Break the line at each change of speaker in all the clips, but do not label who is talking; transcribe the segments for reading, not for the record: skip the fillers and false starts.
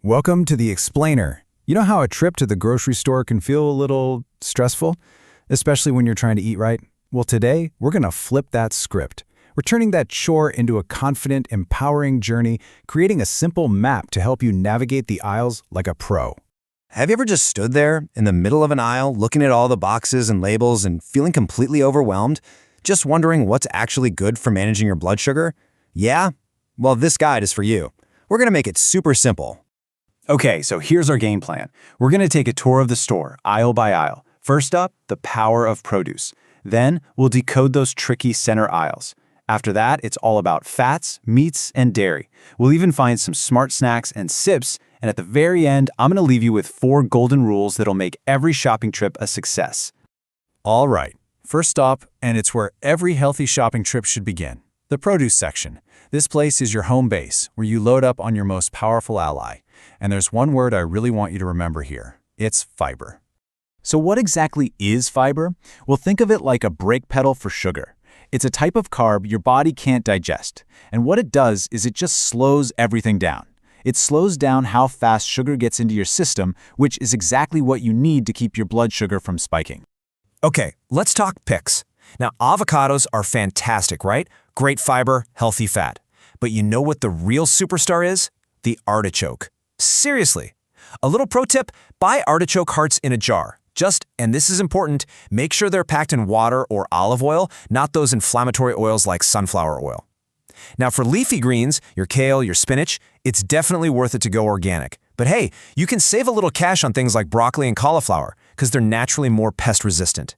Welcome to the Explainer. You know how a trip to the grocery store can feel a little stressful, especially when you're trying to eat right? Well, today, we're going to flip that script. We're turning that chore into a confident, empowering journey, creating a simple map to help you navigate the aisles like a pro.
Have you ever just stood there in the middle of an aisle looking at all the boxes and labels and feeling completely overwhelmed, just wondering what's actually good for managing your blood sugar? Yeah? Well, this guide is for you. We're going to make it super simple.
Okay, so here's our game plan. We're going to take a tour of the store, aisle by aisle. First up, the power of produce. Then, we'll decode those tricky center aisles. After that, it's all about fats, meats, and dairy. We'll even find some smart snacks and sips, and at the very end, I'm going to leave you with 4 golden rules that'll make every shopping trip a success.
All right, first stop, and it's where every healthy shopping trip should begin. The produce section. This place is your home base, where you load up on your most powerful ally. And there's one word I really want you to remember here. It's fiber. So what exactly is fiber? Well, think of it like a brake pedal for sugar. It's a type of carb your body can't digest. And what it does is it just slows everything down. It slows down how fast sugar gets into your system, which is exactly what you need to keep your blood sugar from spiking.
Okay, let's talk picks. Now, avocados are fantastic, right? Great fiber, healthy fat. But you know what the real superstar is? The artichoke. Seriously. A little pro tip, buy artichoke hearts in a jar. Just, and this is important, make sure they're packed in water or olive oil, not those inflammatory oils like sunflower oil. Now for leafy greens, your kale, your spinach, it's definitely worth it to go organic. But hey, you can save a little cash on things like broccoli and cauliflower because they're naturally more pest resistant.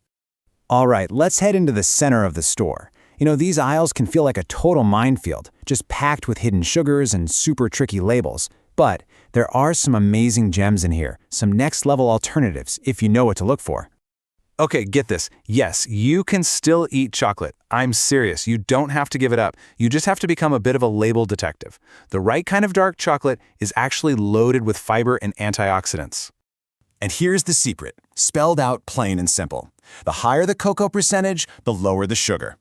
All right, let's head into the center of the store. You know, these aisles can feel like a total minefield, just packed with hidden sugars and super tricky labels. But there are some amazing gems in here, some next-level alternatives if you know what to look for.
Okay, get this. Yes, you can still eat chocolate. I'm serious. You don't have to give it up. You just have to become a bit of a label detective. The right kind of dark chocolate is actually loaded with fiber and antioxidants.
And here's the secret, spelled out plain and simple. The higher the cocoa percentage, the lower the sugar.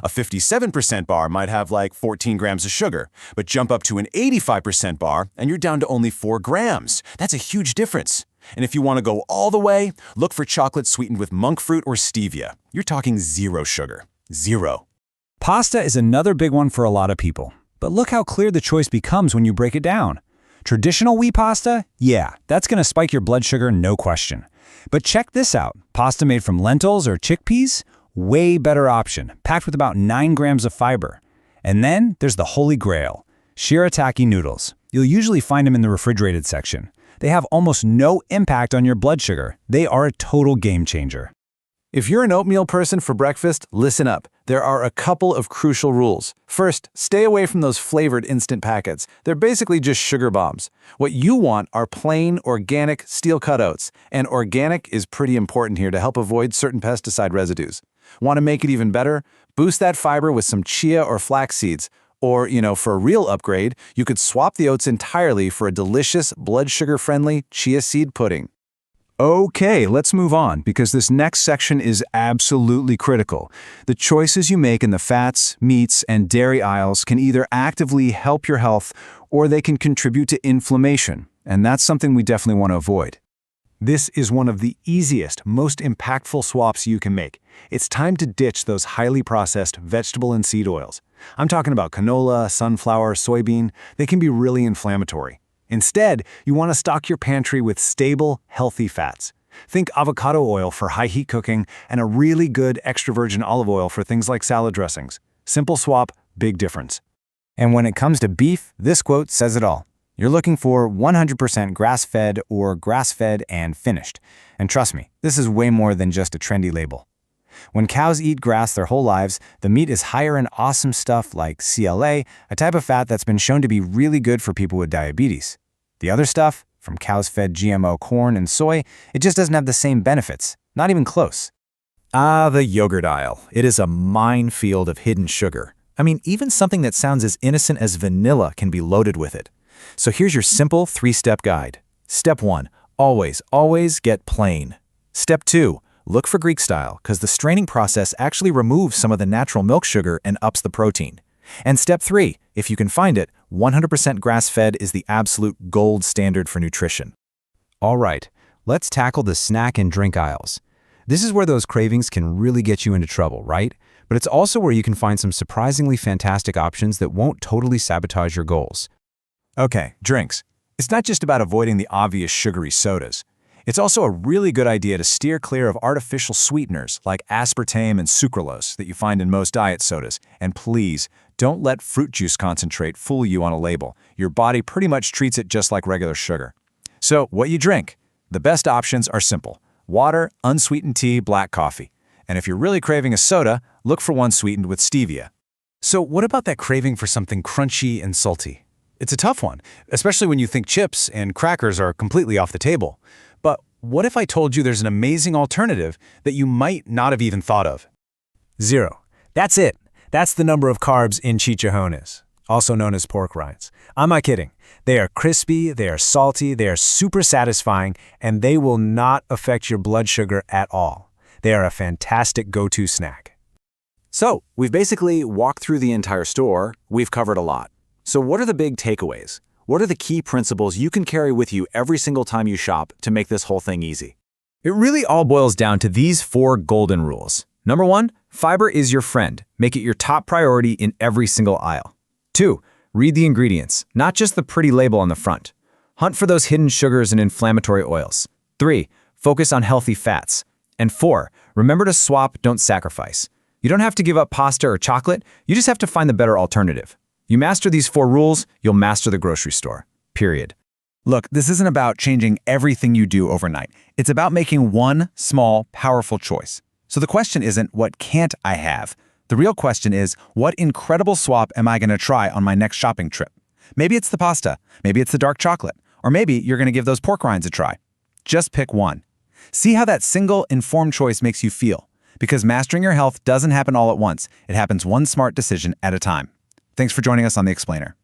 A 57% bar might have like 14 grams of sugar, but jump up to an 85% bar and you're down to only 4 grams. That's a huge difference. And if you want to go all the way, look for chocolate sweetened with monk fruit or stevia. You're talking 0 sugar. 0.
Pasta is another big one for a lot of people. But look how clear the choice becomes when you break it down. Traditional wheat pasta? Yeah, that's going to spike your blood sugar, no question. But check this out. Pasta made from lentils or chickpeas? Way better option, packed with about 9 grams of fiber. And then there's the holy grail, shirataki noodles. You'll usually find them in the refrigerated section. They have almost no impact on your blood sugar. They are a total game changer.
If you're an oatmeal person for breakfast, listen up. There are a couple of crucial rules. First, stay away from those flavored instant packets. They're basically just sugar bombs. What you want are plain, organic, steel-cut oats. And organic is pretty important here to help avoid certain pesticide residues. Want to make it even better? Boost that fiber with some chia or flax seeds. Or, for a real upgrade, you could swap the oats entirely for a delicious, blood sugar-friendly chia seed pudding.
Okay, let's move on because this next section is absolutely critical. The choices you make in the fats, meats, and dairy aisles can either actively help your health or they can contribute to inflammation, and that's something we definitely want to avoid. This is one of the easiest, most impactful swaps you can make. It's time to ditch those highly processed vegetable and seed oils. I'm talking about canola, sunflower, soybean. They can be really inflammatory. Instead, you want to stock your pantry with stable, healthy fats. Think avocado oil for high heat cooking and a really good extra virgin olive oil for things like salad dressings. Simple swap, big difference.
And when it comes to beef, this quote says it all. You're looking for 100% grass-fed or grass-fed and finished. And trust me, this is way more than just a trendy label. When cows eat grass their whole lives, the meat is higher in awesome stuff like CLA, a type of fat that's been shown to be really good for people with diabetes. The other stuff, from cows fed GMO corn and soy, it just doesn't have the same benefits, not even close.
Ah, the yogurt aisle. It is a minefield of hidden sugar. I mean, even something that sounds as innocent as vanilla can be loaded with it. So here's your simple 3-step guide. Step 1, always get plain. Step 2, look for Greek style, because the straining process actually removes some of the natural milk sugar and ups the protein. And step 3,
If you can find it, 100% grass-fed is the absolute gold standard for nutrition.
All right, let's tackle the snack and drink aisles. This is where those cravings can really get you into trouble, right? But it's also where you can find some surprisingly fantastic options that won't totally sabotage your goals.
Okay, drinks. It's not just about avoiding the obvious sugary sodas. It's also a really good idea to steer clear of artificial sweeteners like aspartame and sucralose that you find in most diet sodas. And please, don't let fruit juice concentrate fool you on a label. Your body pretty much treats it just like regular sugar. So, what you drink? The best options are simple: water, unsweetened tea, black coffee. And if you're really craving a soda, look for one sweetened with stevia. So, what about that craving for something crunchy and salty? It's a tough one, especially when you think chips and crackers are completely off the table. But what if I told you there's an amazing alternative that you might not have even thought of?
0. That's it. That's the number of carbs in chicharrones, also known as pork rinds. I'm not kidding. They are crispy, they are salty, they are super satisfying, and they will not affect your blood sugar at all. They are a fantastic go-to snack.
So, we've basically walked through the entire store. We've covered a lot. So what are the big takeaways? What are the key principles you can carry with you every single time you shop to make this whole thing easy?
It really all boils down to these 4 golden rules. Number 1, fiber is your friend. Make it your top priority in every single aisle. 2, read the ingredients, not just the pretty label on the front. Hunt for those hidden sugars and inflammatory oils. 3, focus on healthy fats. And 4, remember to swap, don't sacrifice. You don't have to give up pasta or chocolate, you just have to find the better alternative. You master these 4 rules, you'll master the grocery store. Period.
Look, this isn't about changing everything you do overnight. It's about making one small, powerful choice. So the question isn't, what can't I have? The real question is, what incredible swap am I going to try on my next shopping trip? Maybe it's the pasta, maybe it's the dark chocolate, or maybe you're going to give those pork rinds a try. Just pick one. See how that single, informed choice makes you feel. Because mastering your health doesn't happen all at once. It happens one smart decision at a time. Thanks for joining us on The Explainer.